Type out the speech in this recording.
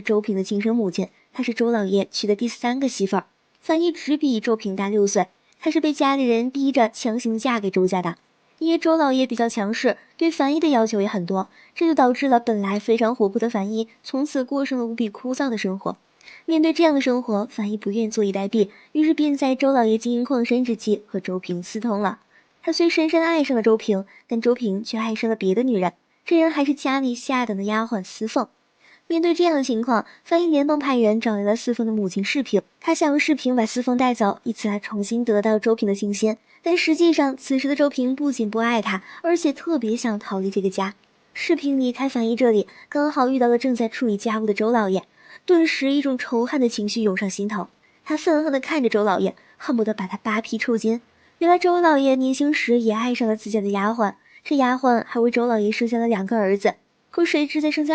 周平的亲生母亲，她是周老爷娶的第3个媳妇儿。樊姨只比周平大6岁，她是被家里人逼着强行嫁给周家的。因为周老爷比较强势，对樊姨的要求也很多，这就导致了本来非常活泼的樊姨从此过上了无比枯燥的生活。面对这样的生活，樊姨不愿坐以待毙，于是便在周老爷经营矿山之际和周平私通了。她虽深深爱上了周平，但周平却爱上了别的女人，这人还是家里下等的丫鬟司凤。面对这样的情况，樊姨连忙派人找来了司凤的母亲世平，她想用世平把司凤带走，以此来重新得到周平的心仙。但实际上，此时的周平不仅不爱她，而且特别想逃离这个家。世平离开樊姨这里，刚好遇到了正在处理家务的周老爷，顿时一种仇恨的情绪涌上心头。他愤恨地看着周老爷，恨不得把他扒皮抽筋。原来周老爷年轻时也爱上了自家的丫鬟，这丫鬟还为周老爷生下了2个儿子，可谁知在生下